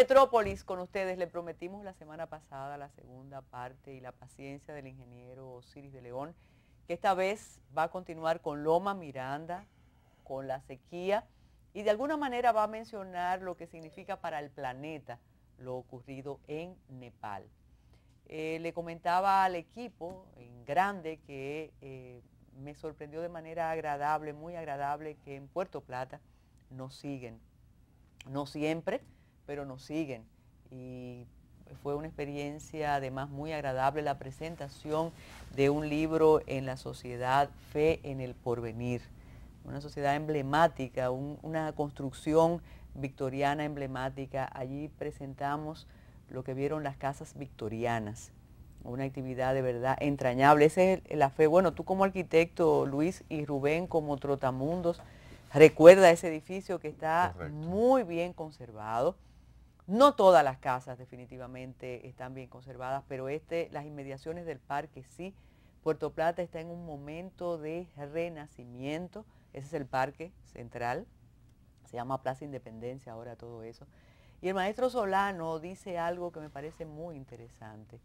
Metrópolis con ustedes. Le prometimos la semana pasada la segunda parte y la paciencia del ingeniero Osiris de León, que esta vez va a continuar con Loma Miranda, con la sequía, y de alguna manera va a mencionar lo que significa para el planeta lo ocurrido en Nepal. Le comentaba al equipo en grande que me sorprendió de manera agradable, muy agradable, que en Puerto Plata nos siguen. No siempre, pero nos siguen. Y fue una experiencia además muy agradable la presentación de un libro en la sociedad Fe en el Porvenir. Una sociedad emblemática, una construcción victoriana emblemática. Allí presentamos lo que vieron las casas victorianas, una actividad de verdad entrañable. Esa es la fe. Bueno, tú como arquitecto, Luis, y Rubén como trotamundos, recuerda ese edificio que está Correcto. muy bien conservado. No todas las casas definitivamente están bien conservadas, pero las inmediaciones del parque sí. Puerto Plata está en un momento de renacimiento. Ese es el parque central, se llama Plaza Independencia ahora todo eso. Y el maestro Solano dice algo que me parece muy interesante.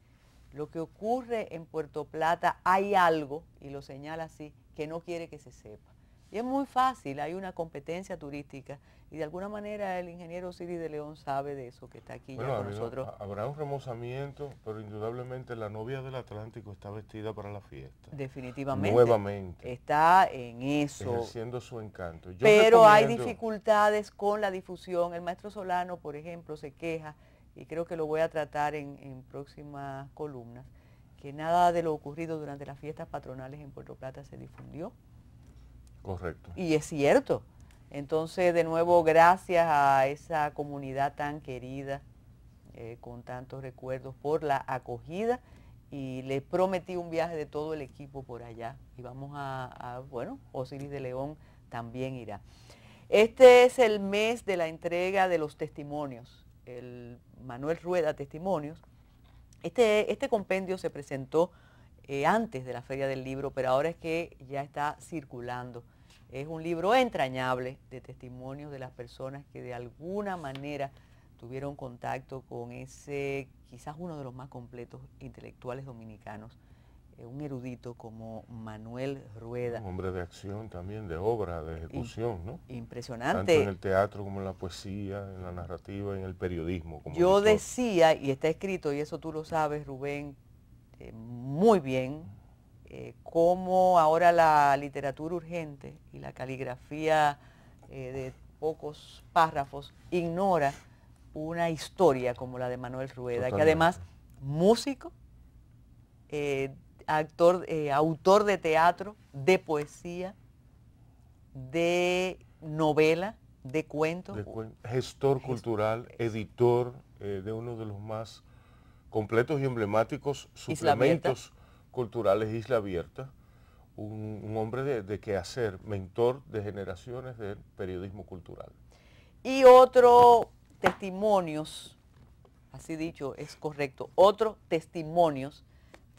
Lo que ocurre en Puerto Plata, hay algo, y lo señala así, que no quiere que se sepa. Y es muy fácil, hay una competencia turística y de alguna manera el ingeniero Osiris de León sabe de eso, que está aquí Bueno, ya con nosotros. habrá un remozamiento, pero indudablemente la novia del Atlántico está vestida para la fiesta. Definitivamente. Nuevamente. Está en eso. Ejerciendo su encanto. Yo pero hay recomiendo, dificultades con la difusión. El maestro Solano, por ejemplo, se queja, y creo que lo voy a tratar en próximas columnas, que nada de lo ocurrido durante las fiestas patronales en Puerto Plata se difundió. correcto. Y es cierto. Entonces, de nuevo, gracias a esa comunidad tan querida, con tantos recuerdos, por la acogida, y le prometí un viaje de todo el equipo por allá. Y vamos bueno, Osiris de León también irá. Este es el mes de la entrega de los testimonios, el Manuel Rueda Testimonios. Este compendio se presentó antes de la Feria del Libro, pero ahora es que ya está circulando. Es un libro entrañable de testimonios de las personas que de alguna manera tuvieron contacto con ese, quizás uno de los más completos intelectuales dominicanos, un erudito como Manuel Rueda. Un hombre de acción también, de obra, de ejecución, ¿no? Impresionante. Tanto en el teatro como en la poesía, en la narrativa, en el periodismo. Como Yo editor. decía, y está escrito, y eso tú lo sabes, Rubén, muy bien, cómo ahora la literatura urgente y la caligrafía de pocos párrafos ignora una historia como la de Manuel Rueda, Totalmente. que además músico, autor de teatro, de poesía, de novela, de cuentos. Gestor cultural, editor de uno de los más completos y emblemáticos suplementos culturales Isla Abierta. Un hombre de quehacer, mentor de generaciones del periodismo cultural. Y otro testimonios, así dicho es correcto, otro testimonios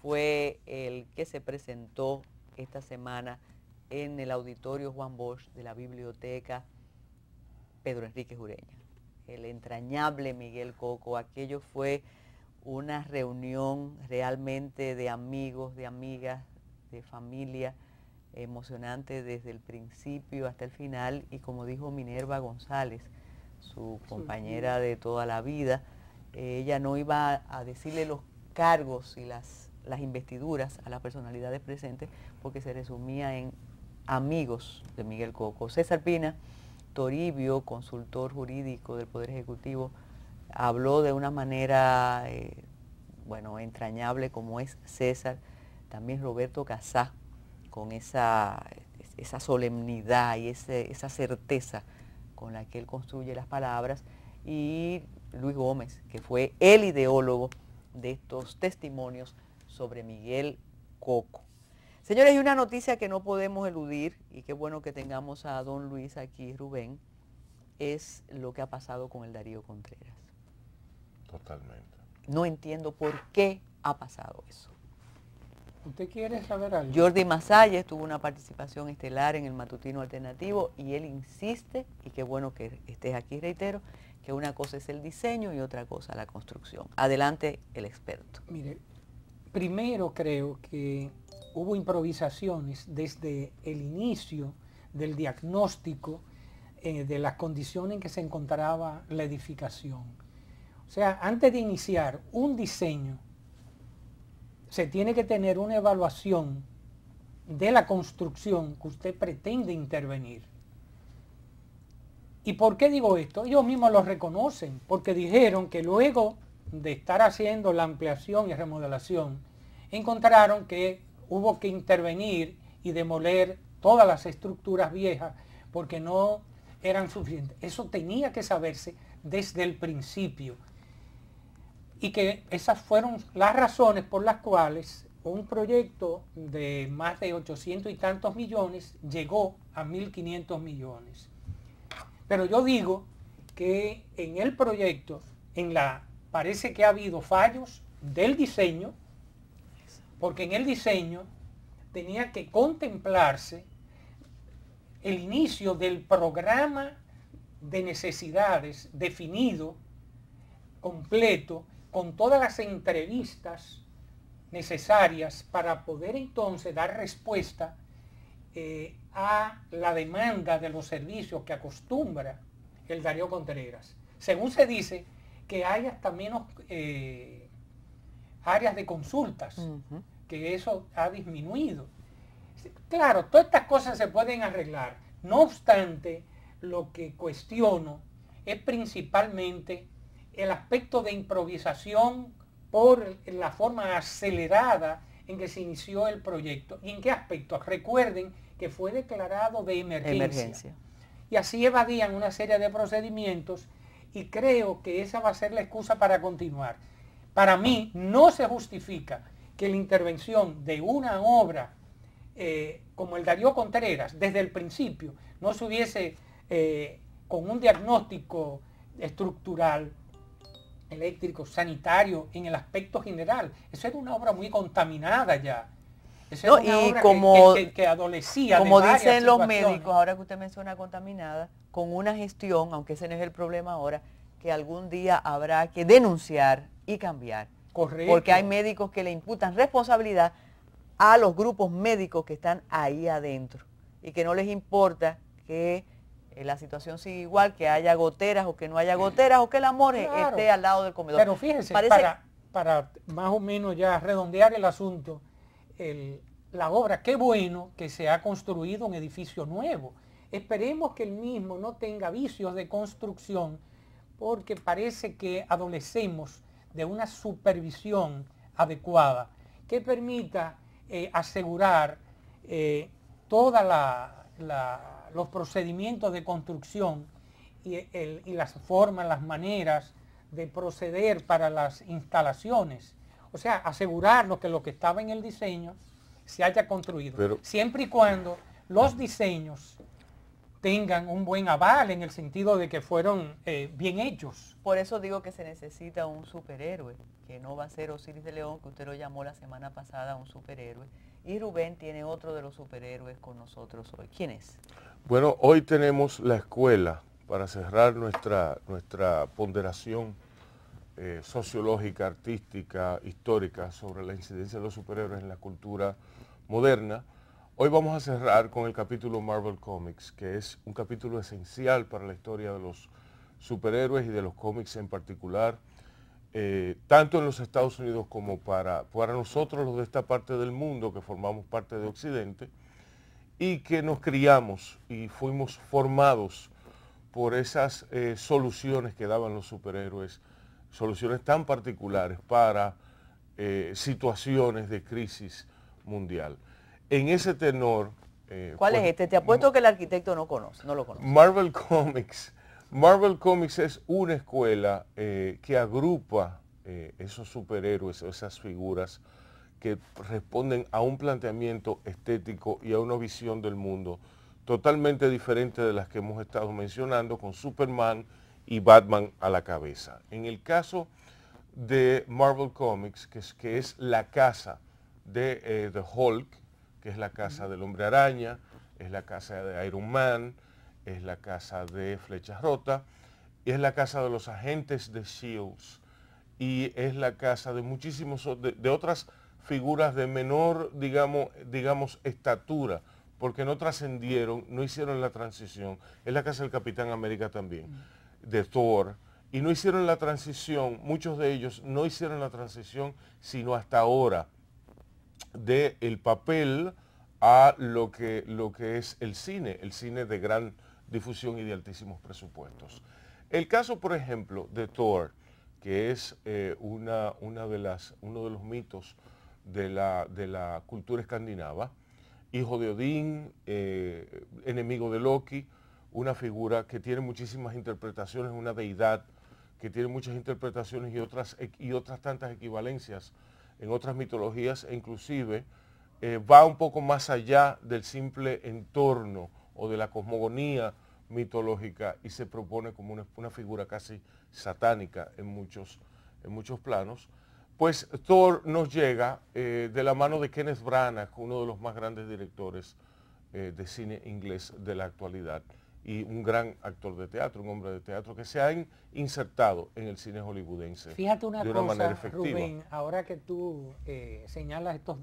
fue el que se presentó esta semana en el auditorio Juan Bosch de la Biblioteca Pedro Enríquez Ureña. El entrañable Miguel Coco. Aquello fue una reunión realmente de amigos, de amigas, de familia, emocionante desde el principio hasta el final, y como dijo Minerva González, su compañera de toda la vida, ella no iba a decirle los cargos y las investiduras a las personalidades presentes, porque se resumía en amigos de Miguel Coco. César Pina Toribio, consultor jurídico del Poder Ejecutivo, habló de una manera, bueno, entrañable como es César. También Roberto Casá, con esa solemnidad y esa certeza con la que él construye las palabras. Y Luis Gómez, que fue el ideólogo de estos testimonios sobre Miguel Coco. Señores, hay una noticia que no podemos eludir, y qué bueno que tengamos a don Luis aquí, Rubén, es lo que ha pasado con el Darío Contreras. Totalmente. No entiendo por qué ha pasado eso. ¿Usted quiere saber algo? Jordi Masalles tuvo una participación estelar en el Matutino Alternativo y él insiste, y qué bueno que estés aquí, reitero, que una cosa es el diseño y otra cosa la construcción. Adelante el experto. Mire, primero creo que hubo improvisaciones desde el inicio del diagnóstico de las condiciones en que se encontraba la edificación. O sea, antes de iniciar un diseño, se tiene que tener una evaluación de la construcción que usted pretende intervenir. ¿Y por qué digo esto? Ellos mismos lo reconocen, porque dijeron que luego de estar haciendo la ampliación y remodelación, encontraron que hubo que intervenir y demoler todas las estructuras viejas porque no eran suficientes. Eso tenía que saberse desde el principio. Y que esas fueron las razones por las cuales un proyecto de más de 800 y tantos millones llegó a 1.500 millones. Pero yo digo que en el proyecto, parece que ha habido fallos del diseño, porque en el diseño tenía que contemplarse el inicio del programa de necesidades definido, completo, con todas las entrevistas necesarias para poder entonces dar respuesta a la demanda de los servicios que acostumbra el Darío Contreras. Según se dice, que hay hasta menos áreas de consultas, que eso ha disminuido. Claro, todas estas cosas se pueden arreglar. No obstante, lo que cuestiono es principalmente el aspecto de improvisación por la forma acelerada en que se inició el proyecto. ¿Y en qué aspecto? Recuerden que fue declarado de emergencia. Y así evadían una serie de procedimientos y creo que esa va a ser la excusa para continuar. Para mí no se justifica que la intervención de una obra como el Darío Contreras desde el principio no se hubiese con un diagnóstico estructural, eléctrico, sanitario, en el aspecto general. Eso era una obra muy contaminada ya. Eso era una obra como, que adolecía como de dicen los situaciones. médicos, ahora que usted menciona contaminada, con una gestión, aunque ese no es el problema ahora, que algún día habrá que denunciar y cambiar. Correcto. Porque hay médicos que le imputan responsabilidad a los grupos médicos que están ahí adentro y que no les importa que la situación sigue igual, que haya goteras o que no haya goteras o que el amor esté al lado del comedor. Pero fíjense, para más o menos ya redondear el asunto, la obra, qué bueno que se ha construido un edificio nuevo. Esperemos que el mismo no tenga vicios de construcción, porque parece que adolecemos de una supervisión adecuada que permita asegurar todos los procedimientos de construcción y las formas, las maneras de proceder para las instalaciones. O sea, asegurarnos que lo que estaba en el diseño se haya construido. Pero, siempre y cuando los diseños tengan un buen aval en el sentido de que fueron bien hechos. Por eso digo que se necesita un superhéroe, que no va a ser Osiris de León, que usted lo llamó la semana pasada un superhéroe. Y Rubén tiene otro de los superhéroes con nosotros hoy. ¿Quién es? Bueno, hoy tenemos la escuela para cerrar nuestra ponderación sociológica, artística, histórica sobre la incidencia de los superhéroes en la cultura moderna. Hoy vamos a cerrar con el capítulo Marvel Comics, que es un capítulo esencial para la historia de los superhéroes y de los cómics en particular, tanto en los Estados Unidos como para nosotros los de esta parte del mundo que formamos parte de Occidente y que nos criamos y fuimos formados por esas soluciones que daban los superhéroes, soluciones tan particulares para situaciones de crisis mundial. En ese tenor... ¿Cuál es este? Te apuesto que el arquitecto no lo conoce. Marvel Comics. Marvel Comics es una escuela que agrupa esos superhéroes, esas figuras que responden a un planteamiento estético y a una visión del mundo totalmente diferente de las que hemos estado mencionando, con Superman y Batman a la cabeza. En el caso de Marvel Comics, que es la casa de The Hulk, que es la casa del Hombre Araña, es la casa de Iron Man, es la casa de Flecha Rota, y es la casa de los agentes de S.H.I.E.L.D. y es la casa de muchísimos, de otras figuras de menor, digamos, estatura, porque no trascendieron, no hicieron la transición. Es la casa del Capitán América también, de Thor, y no hicieron la transición, muchos de ellos no hicieron la transición, sino hasta ahora, del papel a lo que es el cine de gran difusión y de altísimos presupuestos. El caso, por ejemplo, de Thor, que es uno de los mitos de la cultura escandinava, hijo de Odín, enemigo de Loki, una figura que tiene muchísimas interpretaciones, una deidad que tiene muchas interpretaciones y otras tantas equivalencias en otras mitologías, e inclusive va un poco más allá del simple entorno o de la cosmogonía mitológica y se propone como una figura casi satánica en muchos planos. Pues Thor nos llega de la mano de Kenneth Branagh, uno de los más grandes directores de cine inglés de la actualidad y un gran actor de teatro, un hombre de teatro que se ha insertado en el cine hollywoodense. Fíjate una de cosa, manera efectiva. Rubén, ahora que tú señalas estos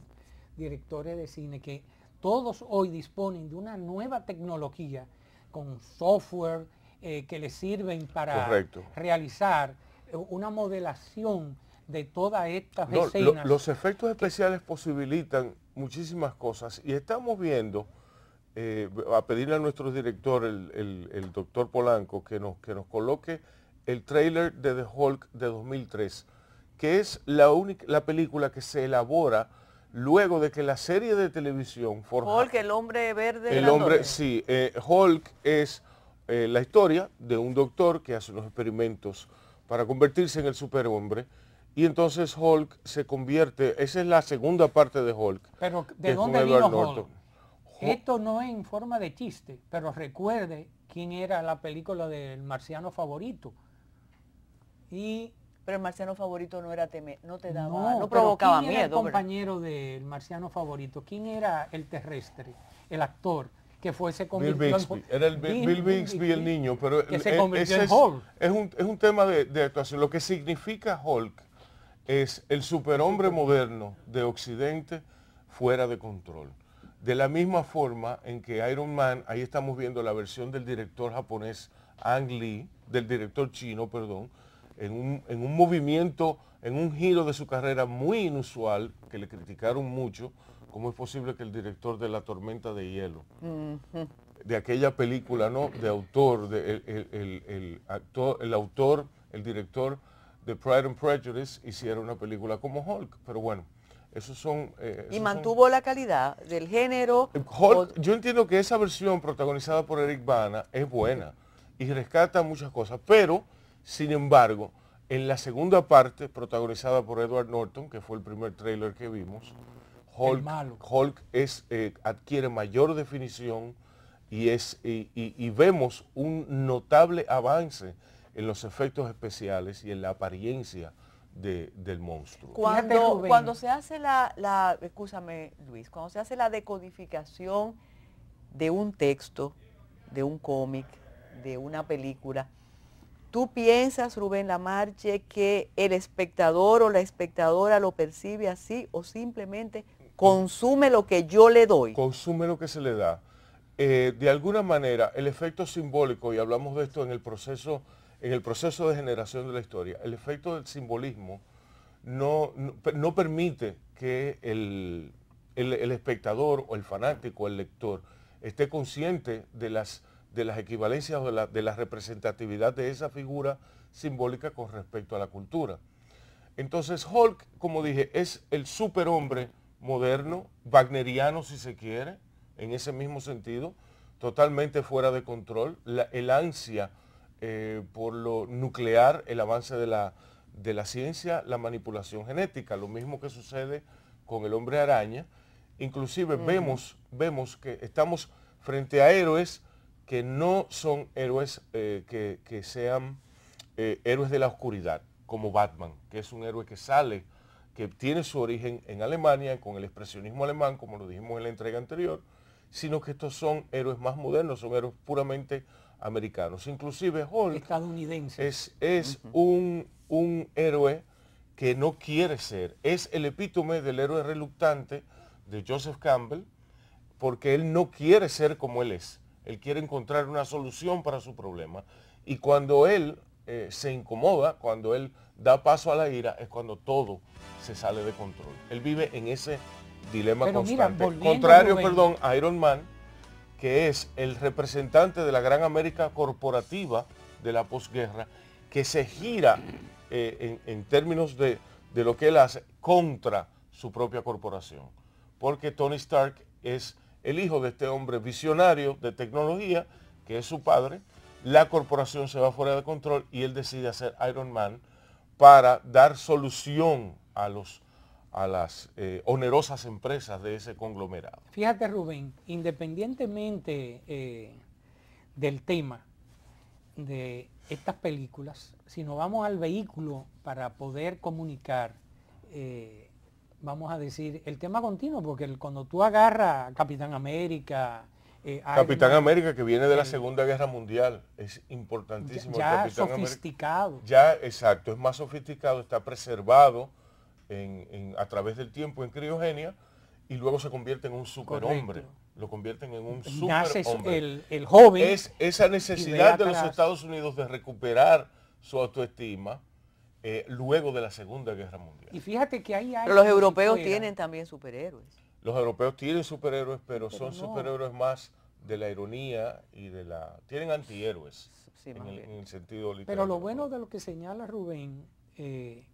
directores de cine que todos hoy disponen de una nueva tecnología con software que les sirven para realizar una modelación de todas estas escenas. Los efectos especiales posibilitan muchísimas cosas y estamos viendo, a pedirle a nuestro director, el doctor Polanco, que nos coloque el tráiler de The Hulk de 2003, que es la película que se elabora luego de que la serie de televisión Hulk, el hombre verde. El hombre, sí. Hulk es la historia de un doctor que hace unos experimentos para convertirse en el superhombre. Y entonces Hulk se convierte, esa es la segunda parte de Hulk. Pero ¿de dónde vino Hulk? Esto no es en forma de chiste, pero recuerde quién era la película del marciano favorito. Pero el marciano favorito no era no provocaba miedo. ¿Quién era el compañero del marciano favorito? ¿Quién era el terrestre, el actor que se convirtió Bill Bixby. Era Bill Bixby el niño, pero que se convirtió en Hulk. Es un tema de actuación. Lo que significa Hulk es el superhombre moderno de Occidente fuera de control. De la misma forma en que Iron Man, ahí estamos viendo la versión del director japonés Ang Lee, del director chino, perdón, en un movimiento, en un giro de su carrera muy inusual, que le criticaron mucho. ¿Cómo es posible que el director de La Tormenta de Hielo, de aquella película, ¿no?, de autor, el director de Pride and Prejudice, hiciera una película como Hulk? Pero bueno, esos son... y mantuvo la calidad del género. Hulk, yo entiendo que esa versión protagonizada por Eric Bana es buena y rescata muchas cosas, pero, sin embargo, en la segunda parte, protagonizada por Edward Norton, que fue el primer tráiler que vimos, Hulk adquiere mayor definición y vemos un notable avance en los efectos especiales y en la apariencia del monstruo. Cuando se hace escúchame Luis, cuando se hace la decodificación de un texto, de un cómic, de una película, ¿tú piensas, Rubén Lamarche, que el espectador o la espectadora lo percibe así o simplemente consume lo que yo le doy? Consume lo que se le da. De alguna manera, el efecto simbólico, y hablamos de esto en el proceso de generación de la historia, el efecto del simbolismo no permite que el espectador o el fanático, el lector, esté consciente de las equivalencias o de la representatividad de esa figura simbólica con respecto a la cultura. Entonces Hulk, como dije, es el superhombre moderno, wagneriano si se quiere, en ese mismo sentido, totalmente fuera de control, el ansia por lo nuclear, el avance de la ciencia, la manipulación genética, lo mismo que sucede con el hombre araña. Inclusive vemos que estamos frente a héroes que no son héroes que sean héroes de la oscuridad, como Batman, que es un héroe que sale que tiene su origen en Alemania, con el expresionismo alemán, como lo dijimos en la entrega anterior, sino que estos son héroes más modernos, son héroes puramente americanos. Inclusive Hulk estadounidenses. es un héroe que no quiere ser, es el epítome del héroe reluctante de Joseph Campbell, porque él no quiere ser como él es, él quiere encontrar una solución para su problema, y cuando él se incomoda, cuando él da paso a la ira, es cuando todo se sale de control. Él vive en ese dilema constante. Mira, contrario, perdón, a Iron Man, que es el representante de la gran América corporativa de la posguerra, que se gira en términos de lo que él hace contra su propia corporación. Porque Tony Stark es el hijo de este hombre visionario de tecnología, que es su padre. La corporación se va fuera de control y él decide hacer Iron Man para dar solución a las onerosas empresas de ese conglomerado. Fíjate, Rubén, independientemente del tema de estas películas, si nos vamos al vehículo para poder comunicar, vamos a decir, el tema continuo, porque cuando tú agarras a Capitán América, Capitán América, que viene de la Segunda Guerra Mundial, es importantísimo. Ya el Capitán sofisticado. América. Ya, exacto, es más sofisticado, está preservado a través del tiempo en criogenia y luego se convierte en un superhombre. Lo convierten en un superhombre. El joven. Es esa necesidad de los Estados Unidos de recuperar su autoestima luego de la Segunda Guerra Mundial. Y fíjate que hay Pero los europeos tienen también superhéroes. Los europeos tienen superhéroes, pero son no. Superhéroes más de la ironía y de la... Tienen antihéroes, sí, en el sentido literal. Pero lo bueno de lo que señala Rubén,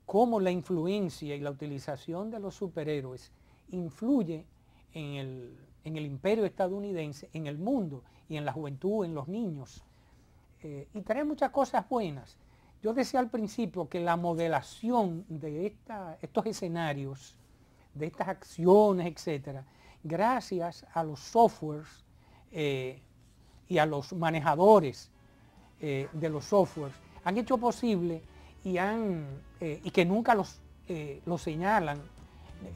cómo la influencia y la utilización de los superhéroes influye en el imperio estadounidense, en el mundo y en la juventud, en los niños. Y trae muchas cosas buenas. Yo decía al principio que la modelación de estos escenarios, de estas acciones, etcétera, gracias a los softwares y a los manejadores de los softwares, han hecho posible y que nunca los señalan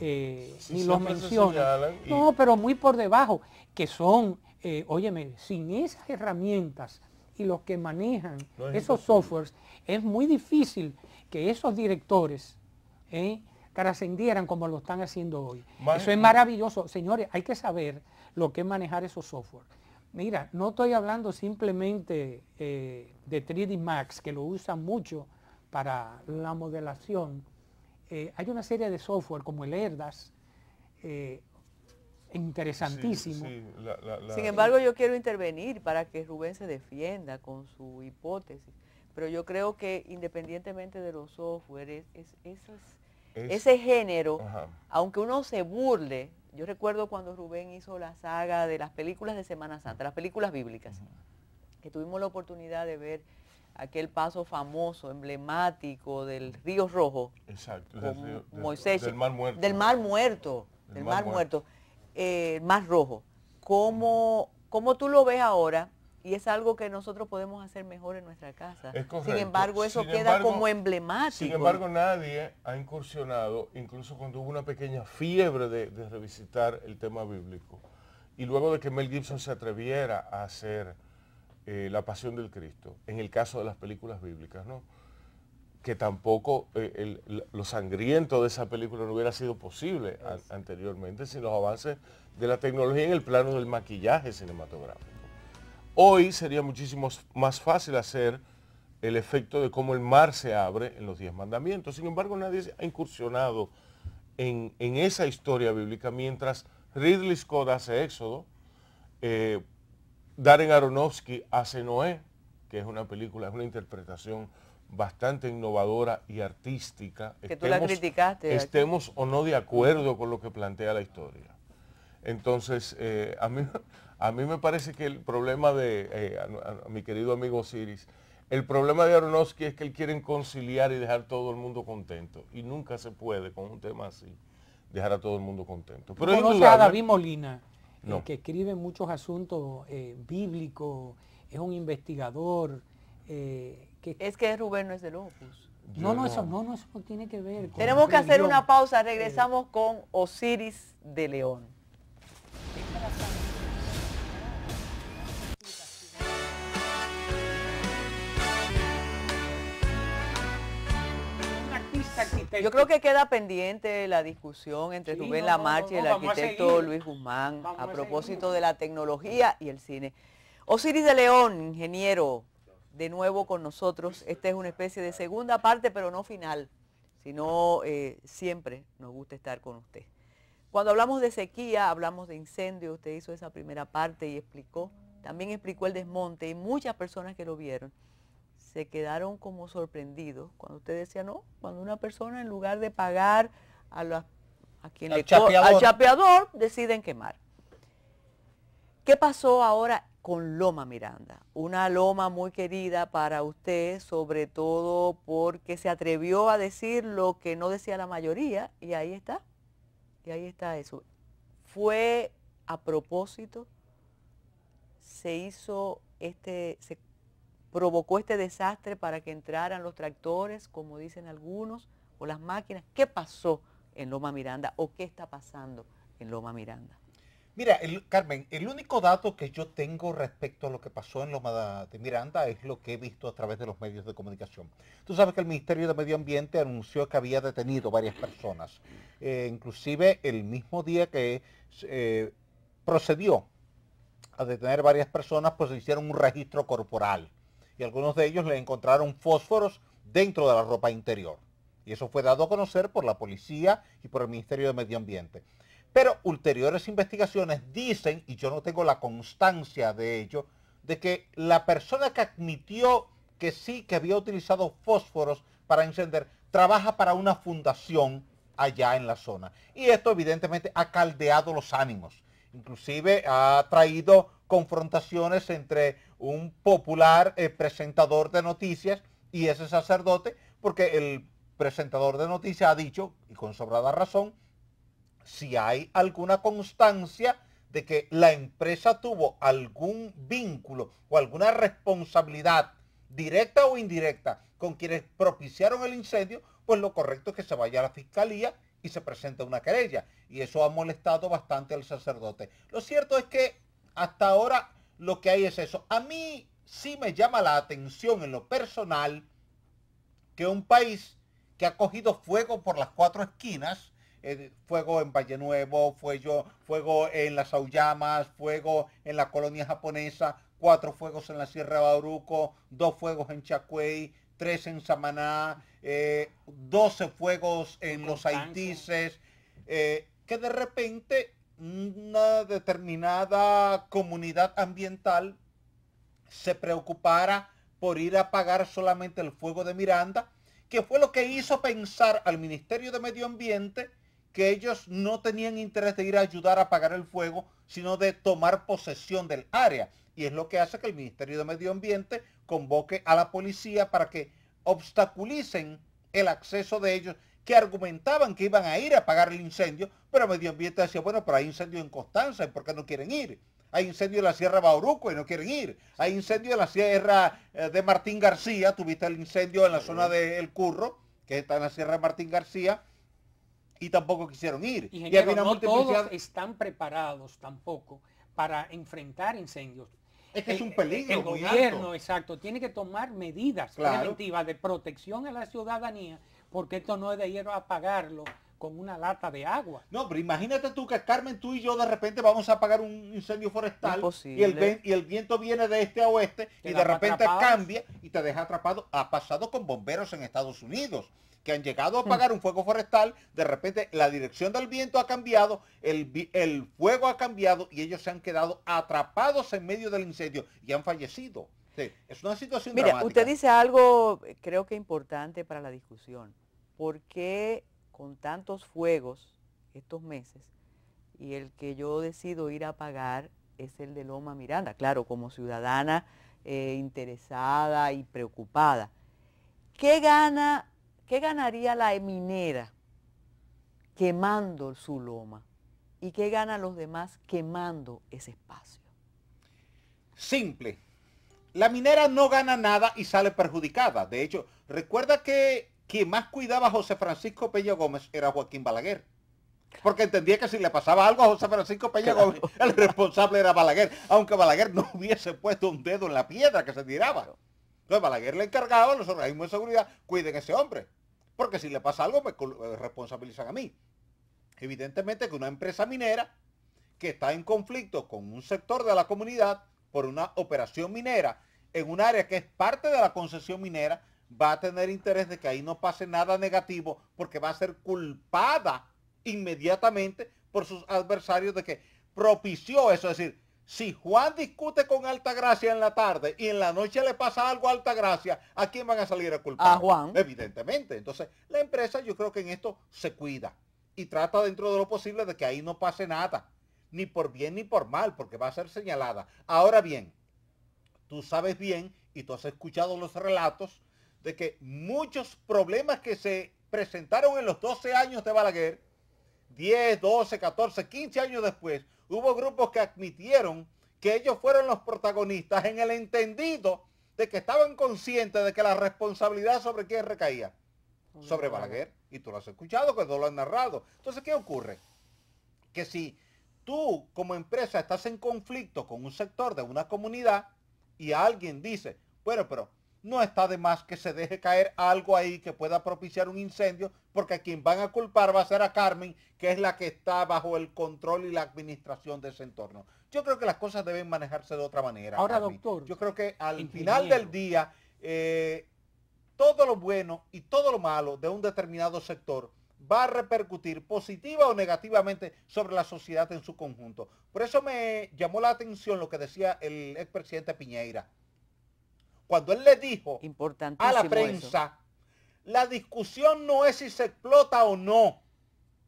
ni los mencionan. No, pero muy por debajo, que son, óyeme, sin esas herramientas y los que manejan esos softwares, es muy difícil que esos directores trascendieran como lo están haciendo hoy. Eso es maravilloso. Señores, hay que saber lo que es manejar esos software. Mira, no estoy hablando simplemente de 3D Max, que lo usan mucho para la modelación. Hay una serie de software como el ERDAS, interesantísimo. Sí, Sin embargo, yo quiero intervenir para que Rubén se defienda con su hipótesis. Pero yo creo que independientemente de los software, ese género, aunque uno se burle, yo recuerdo cuando Rubén hizo la saga de las películas de Semana Santa, las películas bíblicas, que tuvimos la oportunidad de ver aquel paso famoso, emblemático del Río Rojo. Exacto, Moisés, del Mar Muerto. Del Mar Muerto, Mar Rojo. ¿Cómo tú lo ves ahora? Y es algo que nosotros podemos hacer mejor en nuestra casa. Es correcto. Sin embargo, eso queda como emblemático. Sin embargo, nadie ha incursionado, incluso cuando hubo una pequeña fiebre de revisitar el tema bíblico. Y luego de que Mel Gibson se atreviera a hacer La Pasión del Cristo, en el caso de las películas bíblicas, ¿no? Que tampoco lo sangriento de esa película no hubiera sido posible anteriormente sin los avances de la tecnología en el plano del maquillaje cinematográfico. Hoy sería muchísimo más fácil hacer el efecto de cómo el mar se abre en los 10 mandamientos. Sin embargo, nadie ha incursionado en esa historia bíblica, mientras Ridley Scott hace Éxodo, Darren Aronofsky hace Noé, que es una película, es una interpretación bastante innovadora y artística. Que tú la criticaste. Estemos o no de acuerdo con lo que plantea la historia. Entonces, a mí me parece que el problema de, a mi querido amigo Osiris, el problema de Aronofsky es que él quiere conciliar y dejar todo el mundo contento. Y nunca se puede, con un tema así, dejar a todo el mundo contento. Pero conoce a David Molina, no. Que escribe muchos asuntos bíblicos, es un investigador. Es que Rubén no es del Opus. No, eso no tiene que ver con Tenemos que hacer religión. una pausa, regresamos con Osiris de León. Yo creo que queda pendiente la discusión entre Rubén Lamarche y el arquitecto Luis Guzmán a propósito de la tecnología y el cine. Osiris de León, ingeniero, de nuevo con nosotros. Esta es una especie de segunda parte, pero no final, sino siempre nos gusta estar con usted. Cuando hablamos de sequía, hablamos de incendio, usted hizo esa primera parte y explicó, también explicó el desmonte y muchas personas que lo vieron se quedaron como sorprendidos cuando usted decía, no, cuando una persona en lugar de pagar al chapeador deciden quemar. ¿Qué pasó ahora con Loma Miranda? Una loma muy querida para usted, sobre todo porque se atrevió a decir lo que no decía la mayoría, y ahí está eso. Fue a propósito, se provocó este desastre para que entraran los tractores, como dicen algunos, o las máquinas. ¿Qué pasó en Loma Miranda o qué está pasando en Loma Miranda? Mira, Carmen, el único dato que yo tengo respecto a lo que pasó en Loma de Miranda es lo que he visto a través de los medios de comunicación. Tú sabes que el Ministerio de Medio Ambiente anunció que había detenido varias personas, inclusive el mismo día que procedió a detener varias personas, pues hicieron un registro corporal. Y algunos de ellos le encontraron fósforos dentro de la ropa interior. Y eso fue dado a conocer por la policía y por el Ministerio de Medio Ambiente. Pero ulteriores investigaciones dicen, y yo no tengo la constancia de ello, de que la persona que admitió que sí, que había utilizado fósforos para encender, trabaja para una fundación allá en la zona. Y esto evidentemente ha caldeado los ánimos. Inclusive ha traído confrontaciones entre un popular presentador de noticias y ese sacerdote, porque el presentador de noticias ha dicho, y con sobrada razón, si hay alguna constancia de que la empresa tuvo algún vínculo o alguna responsabilidad directa o indirecta con quienes propiciaron el incendio, pues lo correcto es que se vaya a la fiscalía y se presenta una querella. Y eso ha molestado bastante al sacerdote. Lo cierto es que hasta ahora lo que hay es eso. A mí sí me llama la atención en lo personal que un país que ha cogido fuego por las cuatro esquinas, fuego en Valle Nuevo, fuego en las Auyamas, fuego en la colonia japonesa, 4 fuegos en la Sierra de Bauruco, 2 fuegos en Chacüey, 3 en Samaná, 12 fuegos en los Haitises, que de repente una determinada comunidad ambiental se preocupara por ir a apagar solamente el fuego de Miranda, que fue lo que hizo pensar al Ministerio de Medio Ambiente que ellos no tenían interés de ir a ayudar a apagar el fuego, sino de tomar posesión del área. Y es lo que hace que el Ministerio de Medio Ambiente convoque a la policía para que obstaculicen el acceso de ellos, que argumentaban que iban a ir a apagar el incendio, pero Medio Ambiente decía, bueno, pero hay incendio en Constanza, ¿y por qué no quieren ir? Hay incendio en la Sierra de Bauruco y no quieren ir. Hay incendio en la Sierra de Martín García, tuviste el incendio en la zona de El Curro, que está en la Sierra de Martín García, y tampoco quisieron ir. Ingeniero, y no todos están preparados tampoco para enfrentar incendios. Es que es un peligro. El gobierno, exacto, tiene que tomar medidas preventivas de protección a la ciudadanía, porque esto no es de ir a apagarlo con una lata de agua. No, pero imagínate tú que Carmen, tú y yo de repente vamos a apagar un incendio forestal y el viento viene de este a oeste y de repente cambia y te deja atrapado. Ha pasado con bomberos en Estados Unidos, que han llegado a apagar un fuego forestal, de repente la dirección del viento ha cambiado, el fuego ha cambiado y ellos se han quedado atrapados en medio del incendio y han fallecido. Sí, es una situación dramática. Mira, usted dice algo creo que importante para la discusión. ¿Por qué con tantos fuegos estos meses y el que yo decido ir a apagar es el de Loma Miranda? Claro, como ciudadana interesada y preocupada. ¿Qué ganaría la minera quemando su loma? ¿Y qué ganan los demás quemando ese espacio? Simple. La minera no gana nada y sale perjudicada. De hecho, recuerda que quien más cuidaba a José Francisco Peña Gómez era Joaquín Balaguer. Porque entendía que si le pasaba algo a José Francisco Peña Gómez, el responsable era Balaguer, aunque Balaguer no hubiese puesto un dedo en la piedra que se tiraba. Entonces Balaguer le encargaba a los organismos de seguridad, cuiden a ese hombre, porque si le pasa algo me responsabilizan a mí. Evidentemente que una empresa minera que está en conflicto con un sector de la comunidad por una operación minera en un área que es parte de la concesión minera, va a tener interés de que ahí no pase nada negativo, porque va a ser culpada inmediatamente por sus adversarios de que propició eso. Es decir, si Juan discute con Altagracia en la tarde y en la noche le pasa algo a Altagracia, ¿a quién van a salir a culpar? A Juan. Evidentemente. Entonces, la empresa yo creo que en esto se cuida y trata dentro de lo posible de que ahí no pase nada, ni por bien ni por mal, porque va a ser señalada. Ahora bien, tú sabes bien y tú has escuchado los relatos de que muchos problemas que se presentaron en los 12 años de Balaguer, 10, 12, 14, 15 años después, hubo grupos que admitieron que ellos fueron los protagonistas en el entendido de que estaban conscientes de que la responsabilidad sobre quién recaía. Sobre Balaguer. Y tú lo has escuchado, que tú lo has narrado. Entonces, ¿qué ocurre? Que si tú como empresa estás en conflicto con un sector de una comunidad y alguien dice, bueno, pero no está de más que se deje caer algo ahí que pueda propiciar un incendio, porque a quien van a culpar va a ser a Carmen, que es la que está bajo el control y la administración de ese entorno. Yo creo que las cosas deben manejarse de otra manera. Ahora, Carmen. doctor, yo creo que al final del día, todo lo bueno y todo lo malo de un determinado sector va a repercutir positiva o negativamente sobre la sociedad en su conjunto. Por eso me llamó la atención lo que decía el expresidente Piñeira. Cuando él le dijo a la prensa, la discusión no es si se explota o no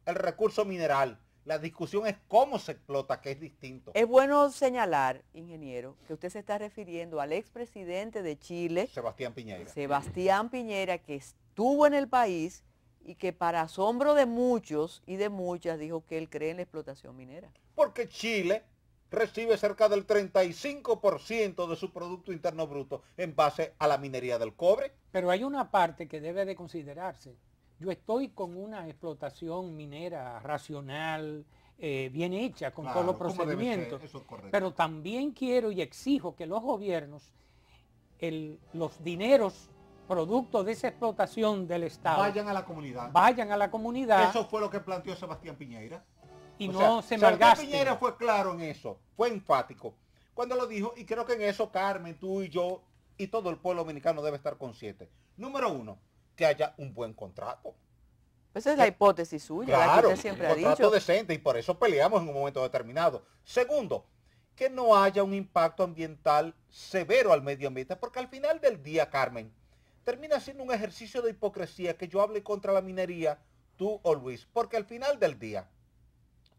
el recurso mineral. La discusión es cómo se explota, que es distinto. Es bueno señalar, ingeniero, que usted se está refiriendo al expresidente de Chile, Sebastián Piñera. Sebastián Piñera, que estuvo en el país y que para asombro de muchos y de muchas dijo que él cree en la explotación minera. Porque Chile recibe cerca del 35% de su Producto Interno Bruto en base a la minería del cobre. Pero hay una parte que debe de considerarse. Yo estoy con una explotación minera racional, bien hecha, con todos los procedimientos. Eso es correcto. Pero también quiero y exijo que los gobiernos, los dineros producto de esa explotación del Estado, vayan a la comunidad. Vayan a la comunidad. Eso fue lo que planteó Sebastián Piñera. Y no se malgasten. Sebastián Piñera fue claro en eso, fue enfático cuando lo dijo, y creo que en eso Carmen, tú y yo y todo el pueblo dominicano debe estar consciente. Número uno, que haya un buen contrato. Esa es la hipótesis suya, claro, la que usted siempre ha dicho. Un contrato decente, y por eso peleamos en un momento determinado. Segundo, que no haya un impacto ambiental severo al medio ambiente, porque al final del día, Carmen, termina siendo un ejercicio de hipocresía que yo hable contra la minería, tú o Luis, porque al final del día,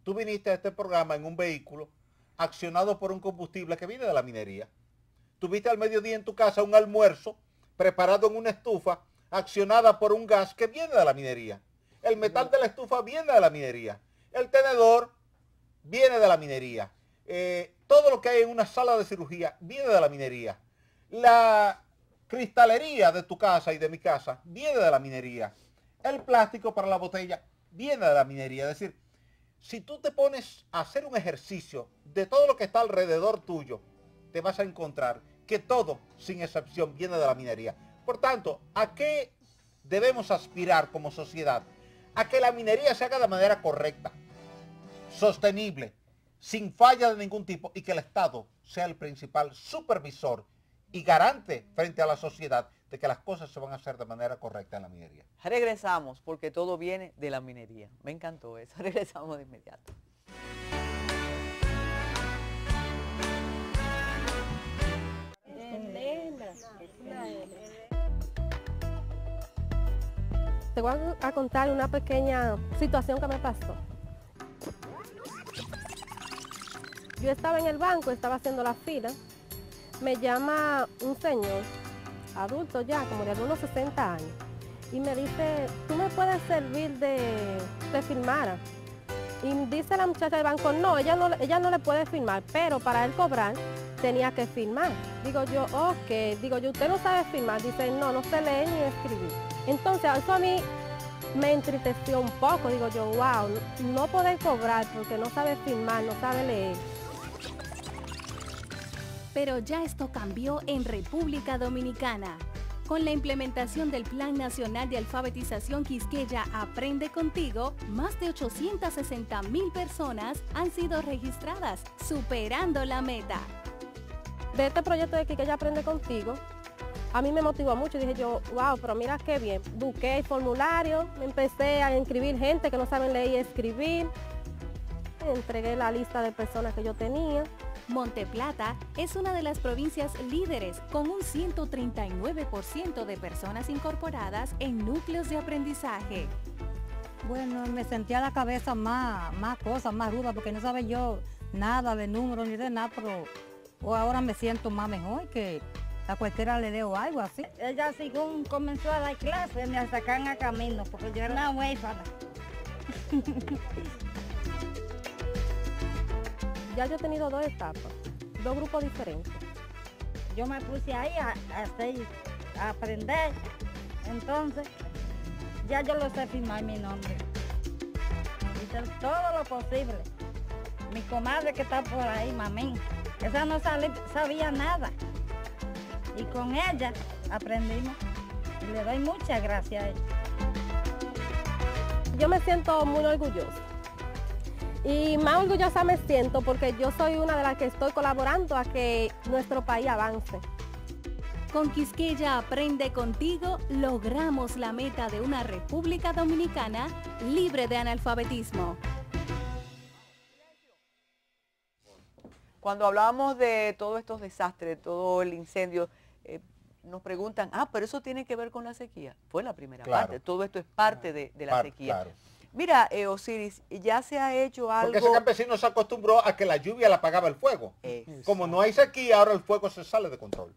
tú viniste a este programa en un vehículo accionado por un combustible que viene de la minería. Tuviste al mediodía en tu casa un almuerzo preparado en una estufa accionada por un gas que viene de la minería. El metal de la estufa viene de la minería. El tenedor viene de la minería. Todo lo que hay en una sala de cirugía viene de la minería. La cristalería de tu casa y de mi casa viene de la minería. El plástico para la botella viene de la minería. Es decir, si tú te pones a hacer un ejercicio de todo lo que está alrededor tuyo, te vas a encontrar que todo, sin excepción, viene de la minería. Por tanto, ¿a qué debemos aspirar como sociedad? A que la minería se haga de manera correcta, sostenible, sin falla de ningún tipo, y que el Estado sea el principal supervisor y garante frente a la sociedad de que las cosas se van a hacer de manera correcta en la minería. Regresamos, porque todo viene de la minería. Me encantó eso. Regresamos de inmediato. Te voy a contar una pequeña situación que me pasó. Yo estaba en el banco, estaba haciendo la fila. Me llama un señor, adulto ya, como de algunos 60 años, y me dice, ¿tú me puedes servir de firmara? Y dice la muchacha del banco, no, ella no le puede firmar, pero para él cobrar tenía que firmar. Digo yo, ok, digo yo, ¿usted no sabe firmar? Dice, no sé leer ni escribir. Entonces, eso a mí me entristeció un poco. Digo yo, wow, no poder cobrar porque no sabe firmar, no sabe leer. Pero ya esto cambió en República Dominicana. Con la implementación del Plan Nacional de Alfabetización Quisqueya Aprende Contigo, más de 860,000 personas han sido registradas, superando la meta. De este proyecto de Quisqueya Aprende Contigo, a mí me motivó mucho. Dije yo, wow, pero mira qué bien. Busqué el formulario, me empecé a inscribir gente que no saben leer y escribir. Entregué la lista de personas que yo tenía. Monteplata es una de las provincias líderes con un 139% de personas incorporadas en núcleos de aprendizaje. Bueno, me sentía la cabeza más cosas, más ruda, porque no sabía yo nada de números ni de nada, pero ahora me siento más mejor, que a cualquiera le debo algo así. Ella según comenzó a dar clases, me sacan a camino, porque yo era una huérfana. Ya yo he tenido 2 etapas, 2 grupos diferentes. Yo me puse ahí a aprender, entonces ya yo lo sé firmar mi nombre. Hice todo lo posible. Mi comadre que está por ahí, mamín, esa no sabía nada. Y con ella aprendimos. Y le doy muchas gracias a ella. Yo me siento muy orgullosa. Y más orgullosa me siento porque yo soy una de las que estoy colaborando a que nuestro país avance. Con Quisqueya Aprende Contigo logramos la meta de una República Dominicana libre de analfabetismo. Cuando hablábamos de todos estos desastres, de todo el incendio, nos preguntan, pero eso tiene que ver con la sequía. Fue la primera parte, todo esto es parte de la sequía. Claro. Mira, Osiris, ya se ha hecho algo... Porque ese campesino se acostumbró a que la lluvia le apagaba el fuego. Como no hay sequía, ahora el fuego se sale de control.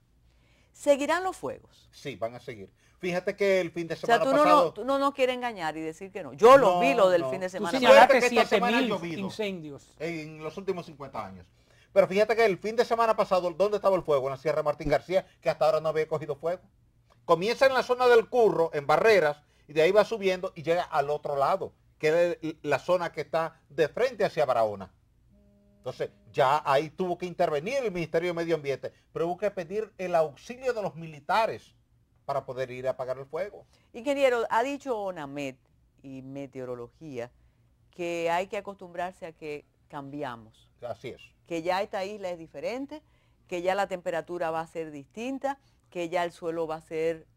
¿Seguirán los fuegos? Sí, van a seguir. Fíjate que el fin de semana tú pasado... tú no nos quieres engañar y decir que no. Yo lo vi lo del fin de semana. Tú señalaste que esta semana ha 7,000 llovido incendios en los últimos 50 años. Pero fíjate que el fin de semana pasado, ¿dónde estaba el fuego? En la Sierra Martín García, que hasta ahora no había cogido fuego. Comienza en la zona del Curro, en Barreras, y de ahí va subiendo y llega al otro lado, que es la zona que está de frente hacia Barahona. Entonces, ya ahí tuvo que intervenir el Ministerio de Medio Ambiente, pero hubo que pedir el auxilio de los militares para poder ir a apagar el fuego. Ingeniero, ha dicho ONAMED y Meteorología que hay que acostumbrarse a que cambiamos. Así es. Que ya esta isla es diferente, que ya la temperatura va a ser distinta, que ya el suelo va a ser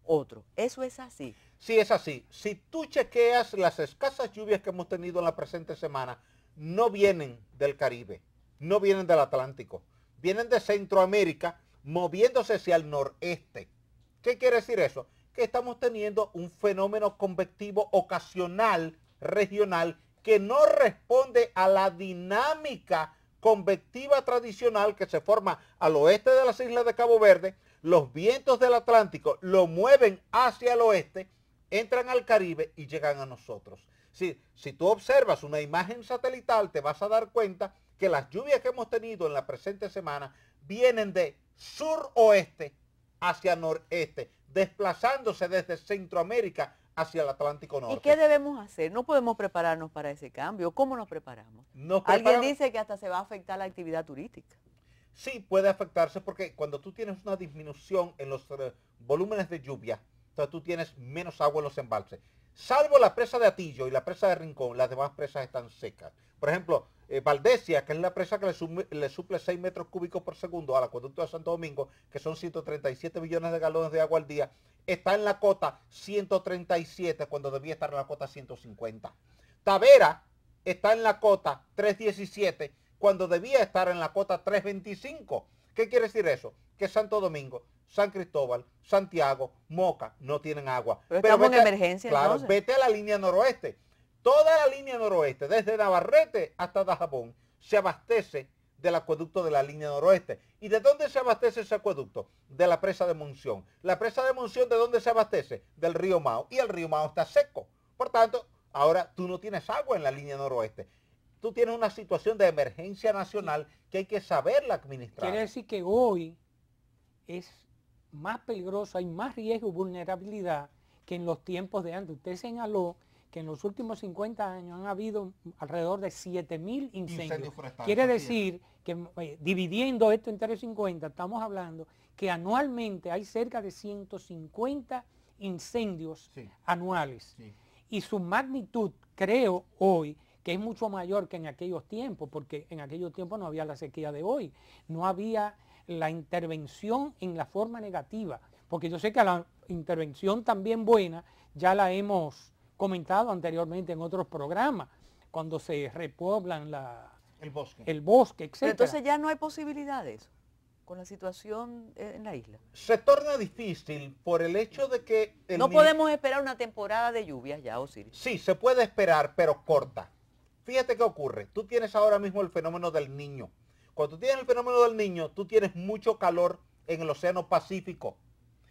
otro. ¿Eso es así? Sí, es así. Si tú chequeas las escasas lluvias que hemos tenido en la presente semana, no vienen del Caribe, no vienen del Atlántico, vienen de Centroamérica, moviéndose hacia el noreste. ¿Qué quiere decir eso? Que estamos teniendo un fenómeno convectivo ocasional, regional, que no responde a la dinámica convectiva tradicional que se forma al oeste de las islas de Cabo Verde. Los vientos del Atlántico lo mueven hacia el oeste, entran al Caribe y llegan a nosotros. Si tú observas una imagen satelital, te vas a dar cuenta que las lluvias que hemos tenido en la presente semana vienen de suroeste hacia noreste, desplazándose desde Centroamérica hacia el Atlántico Norte. ¿Y qué debemos hacer? No podemos prepararnos para ese cambio. ¿Cómo nos preparamos? Alguien dice que hasta se va a afectar la actividad turística. Sí, puede afectarse porque cuando tú tienes una disminución en los volúmenes de lluvia, entonces tú tienes menos agua en los embalses. Salvo la presa de Atillo y la presa de Rincón, las demás presas están secas. Por ejemplo, Valdesia, que es la presa que le suple 6 metros cúbicos por segundo al acueducto de Santo Domingo, que son 137 millones de galones de agua al día, está en la cota 137 cuando debía estar en la cota 150. Tavera está en la cota 317 cuando debía estar en la cota 325. ¿Qué quiere decir eso? Que Santo Domingo, San Cristóbal, Santiago, Moca no tienen agua. Pero estamos en emergencia. Claro, entonces. Vete a la línea noroeste. Toda la línea noroeste, desde Navarrete hasta Dajabón, se abastece del acueducto de la línea noroeste. ¿Y de dónde se abastece ese acueducto? De la presa de Monción. ¿La presa de Monción de dónde se abastece? Del río Mao. Y el río Mao está seco. Por tanto, ahora tú no tienes agua en la línea noroeste. Tú tienes una situación de emergencia nacional que hay que saberla administrar. Quiere decir que hoy es más peligroso, hay más riesgo y vulnerabilidad que en los tiempos de antes. Usted señaló que en los últimos 50 años han habido alrededor de 7.000 incendios. Quiere decir que dividiendo esto entre 50, estamos hablando que anualmente hay cerca de 150 incendios anuales. Y su magnitud, creo hoy, que es mucho mayor que en aquellos tiempos, porque en aquellos tiempos no había la sequía de hoy, no había la intervención en la forma negativa, porque yo sé que la intervención también buena ya la hemos comentado anteriormente en otros programas, cuando se repueblan el bosque, etc. Pero entonces ya no hay posibilidades con la situación en la isla. Se torna difícil por el hecho de que... No podemos esperar una temporada de lluvias ya, Osiris. Sí, se puede esperar, pero corta. Fíjate qué ocurre. Tú tienes ahora mismo el fenómeno del Niño. Cuando tú tienes el fenómeno del Niño, tú tienes mucho calor en el Océano Pacífico.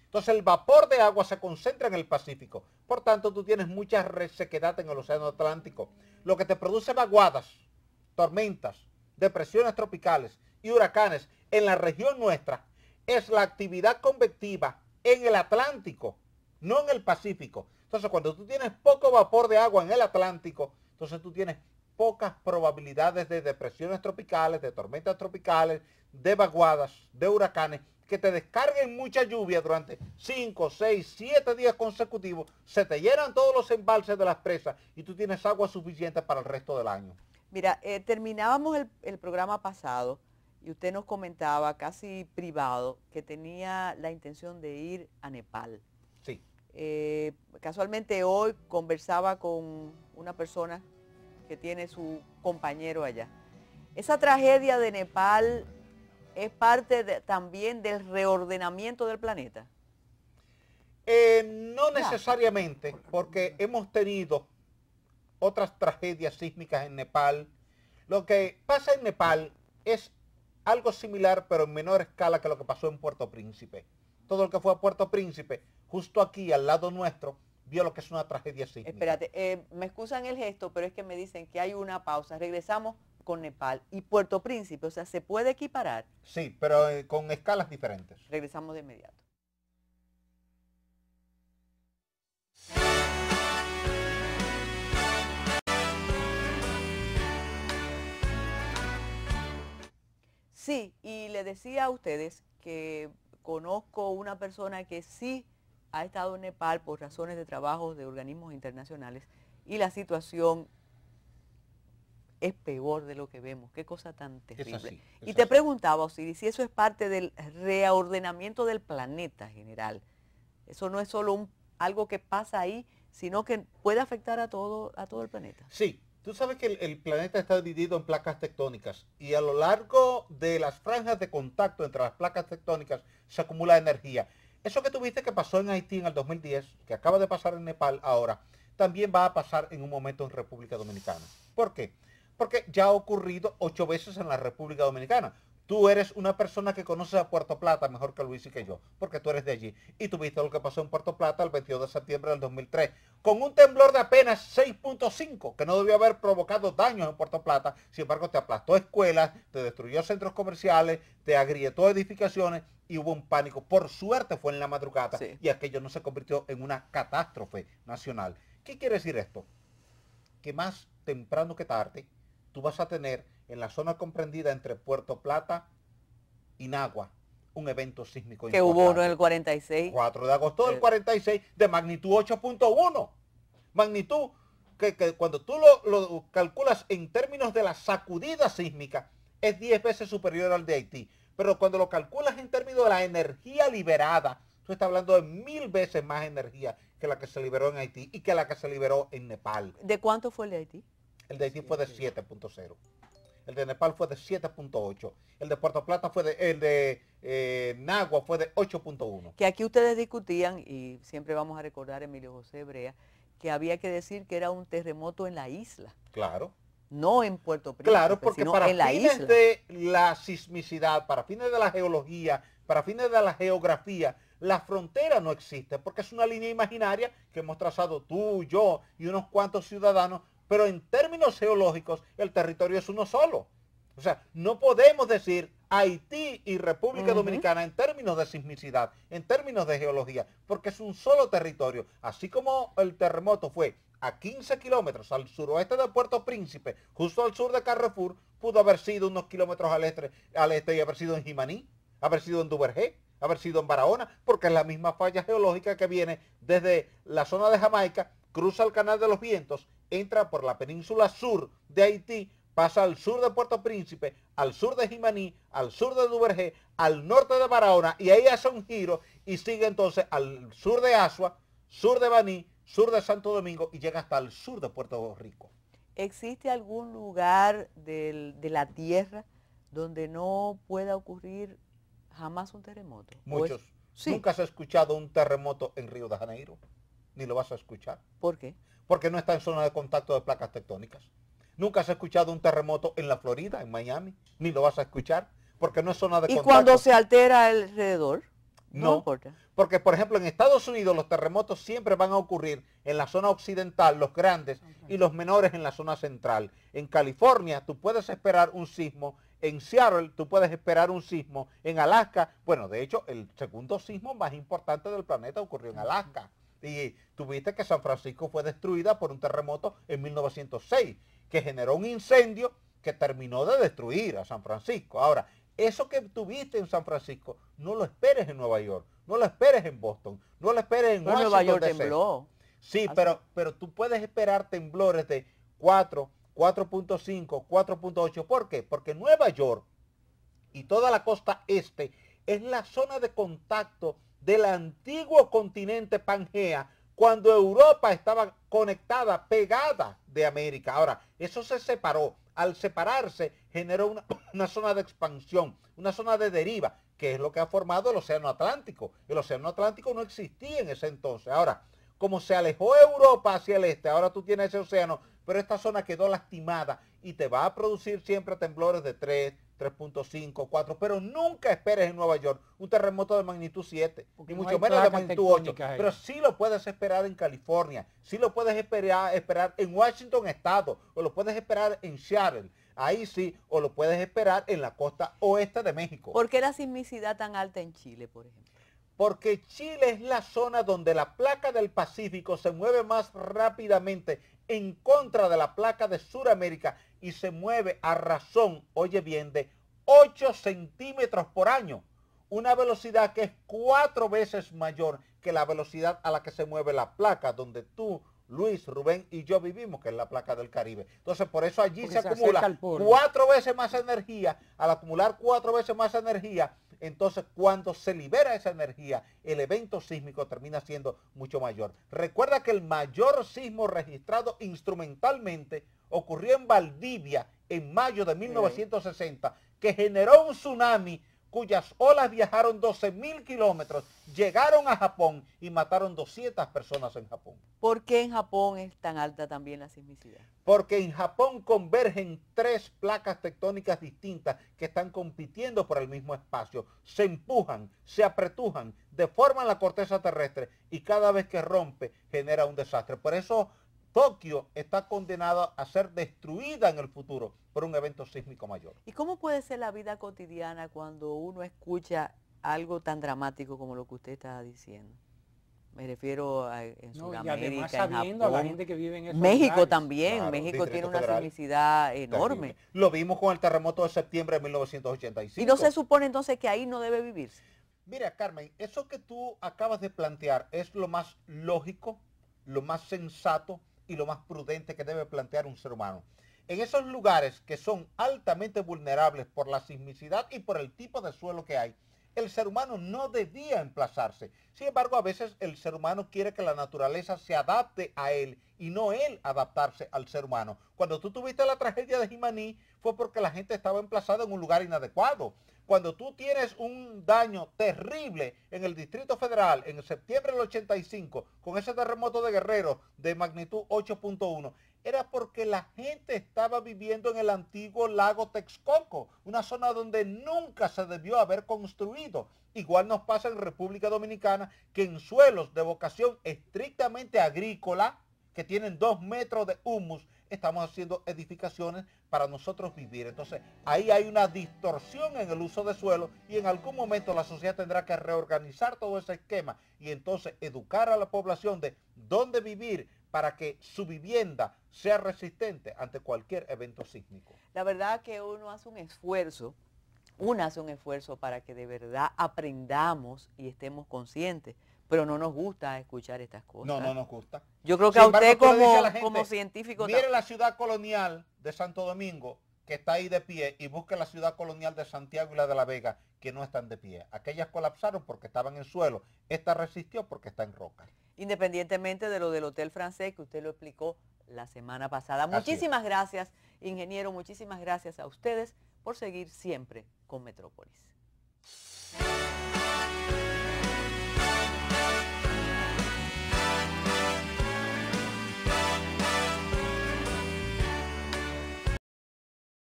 Entonces el vapor de agua se concentra en el Pacífico. Por tanto, tú tienes mucha resequedad en el Océano Atlántico. Lo que te produce vaguadas, tormentas, depresiones tropicales y huracanes en la región nuestra es la actividad convectiva en el Atlántico, no en el Pacífico. Entonces, cuando tú tienes poco vapor de agua en el Atlántico, entonces tú tienes pocas probabilidades de depresiones tropicales, de tormentas tropicales, de vaguadas, de huracanes, que te descarguen mucha lluvia durante 5, 6, 7 días consecutivos, se te llenan todos los embalses de las presas y tú tienes agua suficiente para el resto del año. Mira, terminábamos el programa pasado y usted nos comentaba casi privado que tenía la intención de ir a Nepal. Sí. Casualmente hoy conversaba con una persona que tiene su compañero allá. Esa tragedia de Nepal es parte también del reordenamiento del planeta. No necesariamente, porque hemos tenido otras tragedias sísmicas en Nepal. Lo que pasa en Nepal es algo similar, pero en menor escala que lo que pasó en Puerto Príncipe. Todo el que fue a Puerto Príncipe, justo aquí al lado nuestro, vio lo que es una tragedia sísmica. Espérate, me excusan el gesto, pero es que me dicen que hay una pausa. Regresamos con Nepal y Puerto Príncipe, o sea, ¿se puede equiparar? Sí, pero con escalas diferentes. Regresamos de inmediato. Sí, y le decía a ustedes que conozco una persona que sí ha estado en Nepal por razones de trabajo de organismos internacionales y la situación es peor de lo que vemos. Qué cosa tan terrible. Y te preguntaba, Osiris, si eso es parte del reordenamiento del planeta general. Eso no es solo algo que pasa ahí, sino que puede afectar a todo el planeta. Sí. Tú sabes que el planeta está dividido en placas tectónicas y a lo largo de las franjas de contacto entre las placas tectónicas se acumula energía. Eso que tuviste que pasó en Haití en el 2010, que acaba de pasar en Nepal ahora, también va a pasar en un momento en República Dominicana. ¿Por qué? Porque ya ha ocurrido 8 veces en la República Dominicana. Tú eres una persona que conoce a Puerto Plata mejor que Luis y que yo, porque tú eres de allí. Y tú viste lo que pasó en Puerto Plata el 22 de septiembre del 2003, con un temblor de apenas 6.5, que no debió haber provocado daños en Puerto Plata. Sin embargo, te aplastó escuelas, te destruyó centros comerciales, te agrietó edificaciones y hubo un pánico. Por suerte fue en la madrugada y aquello no se convirtió en una catástrofe nacional. ¿Qué quiere decir esto? Que más temprano que tarde, tú vas a tener en la zona comprendida entre Puerto Plata y Nagua un evento sísmico que hubo uno en el 46. 4 de agosto del 46 de magnitud 8.1. Magnitud que cuando tú lo calculas en términos de la sacudida sísmica es 10 veces superior al de Haití. Pero cuando lo calculas en términos de la energía liberada, tú estás hablando de 1000 veces más energía que la que se liberó en Haití y que la que se liberó en Nepal. ¿De cuánto fue el de Haití? El de Haití fue de 7.0. El de Nepal fue de 7.8. El de Puerto Plata el de Nagua fue de 8.1. Que aquí ustedes discutían, y siempre vamos a recordar a Emilio José Brea, que había que decir que era un terremoto en la isla. Claro. No en Puerto Príncipe, claro, porque sino para en la fines isla. de la sismicidad, para fines de la geología, para fines de la geografía, la frontera no existe, porque es una línea imaginaria que hemos trazado tú, yo y unos cuantos ciudadanos. Pero en términos geológicos, el territorio es uno solo. O sea, no podemos decir Haití y República Dominicana en términos de sismicidad, en términos de geología, porque es un solo territorio. Así como el terremoto fue a 15 kilómetros al suroeste de Puerto Príncipe, justo al sur de Carrefour, pudo haber sido unos kilómetros al este y haber sido en Jimaní, haber sido en Duvergé, haber sido en Barahona, porque es la misma falla geológica que viene desde la zona de Jamaica, cruza el Canal de los Vientos, entra por la península sur de Haití, pasa al sur de Puerto Príncipe, al sur de Jimaní, al sur de Duvergé, al norte de Barahona, y ahí hace un giro y sigue entonces al sur de Asua, sur de Baní, sur de Santo Domingo y llega hasta el sur de Puerto Rico. ¿Existe algún lugar de la Tierra donde no pueda ocurrir jamás un terremoto? Muchos. Sí. Nunca has escuchado un terremoto en Río de Janeiro, ni lo vas a escuchar. ¿Por qué? Porque no está en zona de contacto de placas tectónicas. Nunca has escuchado un terremoto en la Florida, en Miami, ni lo vas a escuchar, porque no es zona de contacto. ¿Y cuando se altera alrededor? No importa. Porque, por ejemplo, en Estados Unidos los terremotos siempre van a ocurrir en la zona occidental, los grandes, y los menores en la zona central. En California tú puedes esperar un sismo, en Seattle tú puedes esperar un sismo, en Alaska, bueno, de hecho, el segundo sismo más importante del planeta ocurrió en Alaska. Y tuviste que San Francisco fue destruida por un terremoto en 1906, que generó un incendio que terminó de destruir a San Francisco. Ahora, eso que tuviste en San Francisco, no lo esperes en Nueva York, no lo esperes en Boston, no lo esperes en Washington. Nueva York tembló. Sí, pero tú puedes esperar temblores de 4, 4.5, 4.8. ¿Por qué? Porque Nueva York y toda la costa este es la zona de contacto del antiguo continente Pangea, cuando Europa estaba conectada, pegada de América. Ahora, eso se separó. Al separarse, generó una zona de expansión, una zona de deriva, que es lo que ha formado el Océano Atlántico. El Océano Atlántico no existía en ese entonces. Ahora, como se alejó Europa hacia el este, ahora tú tienes ese océano, pero esta zona quedó lastimada y te va a producir siempre temblores de 3, 3.5, 4, pero nunca esperes en Nueva York un terremoto de magnitud 7, ni mucho menos de magnitud 8, pero sí lo puedes esperar en California, sí lo puedes esperar en Washington Estado, o lo puedes esperar en Seattle, ahí sí, o lo puedes esperar en la costa oeste de México. ¿Por qué la sismicidad tan alta en Chile, por ejemplo? Porque Chile es la zona donde la placa del Pacífico se mueve más rápidamente en contra de la placa de Sudamérica y se mueve a razón, oye bien, de 8 centímetros por año. Una velocidad que es 4 veces mayor que la velocidad a la que se mueve la placa donde tú, Luis, Rubén y yo vivimos, que es la placa del Caribe. Entonces, por eso allí se acumula 4 veces más energía. Al acumular 4 veces más energía, entonces cuando se libera esa energía, el evento sísmico termina siendo mucho mayor. Recuerda que el mayor sismo registrado instrumentalmente ocurrió en Valdivia en mayo de 1960, que generó un tsunami cuyas olas viajaron 12.000 kilómetros, llegaron a Japón y mataron 200 personas en Japón. ¿Por qué en Japón es tan alta también la sismicidad? Porque en Japón convergen 3 placas tectónicas distintas que están compitiendo por el mismo espacio. Se empujan, se apretujan, deforman la corteza terrestre y cada vez que rompe genera un desastre. Por eso Tokio está condenada a ser destruida en el futuro por un evento sísmico mayor. ¿Y cómo puede ser la vida cotidiana cuando uno escucha algo tan dramático como lo que usted está diciendo? Me refiero en Sudamérica, en Japón, a la gente que vive en esos México lugares. también. Claro, México tiene una Federal. sismicidad enorme. Terrible. Lo vimos con el terremoto de septiembre de 1985. ¿Y no se supone entonces que ahí no debe vivirse? Mira, Carmen, eso que tú acabas de plantear es lo más lógico, lo más sensato y lo más prudente que debe plantear un ser humano. En esos lugares que son altamente vulnerables por la sismicidad y por el tipo de suelo que hay, el ser humano no debía emplazarse. Sin embargo, a veces el ser humano quiere que la naturaleza se adapte a él y no él adaptarse al ser humano. Cuando tú tuviste la tragedia de Jimaní fue porque la gente estaba emplazada en un lugar inadecuado. Cuando tú tienes un daño terrible en el Distrito Federal en septiembre del 85 con ese terremoto de Guerrero de magnitud 8.1, era porque la gente estaba viviendo en el antiguo lago Texcoco, una zona donde nunca se debió haber construido. Igual nos pasa en República Dominicana, que en suelos de vocación estrictamente agrícola, que tienen 2 metros de humus, estamos haciendo edificaciones para nosotros vivir. Entonces, ahí hay una distorsión en el uso de suelo y en algún momento la sociedad tendrá que reorganizar todo ese esquema y entonces educar a la población de dónde vivir para que su vivienda sea resistente ante cualquier evento sísmico. La verdad que uno hace un esfuerzo para que de verdad aprendamos y estemos conscientes, pero no nos gusta escuchar estas cosas. No nos gusta. Yo creo que Sin a usted embargo, tú le dices a la gente, como científico... mire la ciudad colonial de Santo Domingo, que está ahí de pie, y busque la ciudad colonial de Santiago y la de La Vega, que no están de pie. Aquellas colapsaron porque estaban en suelo. Esta resistió porque está en roca. Independientemente de lo del Hotel Francés, que usted lo explicó la semana pasada. Muchísimas gracias, ingeniero, muchísimas gracias a ustedes por seguir siempre con Metrópolis.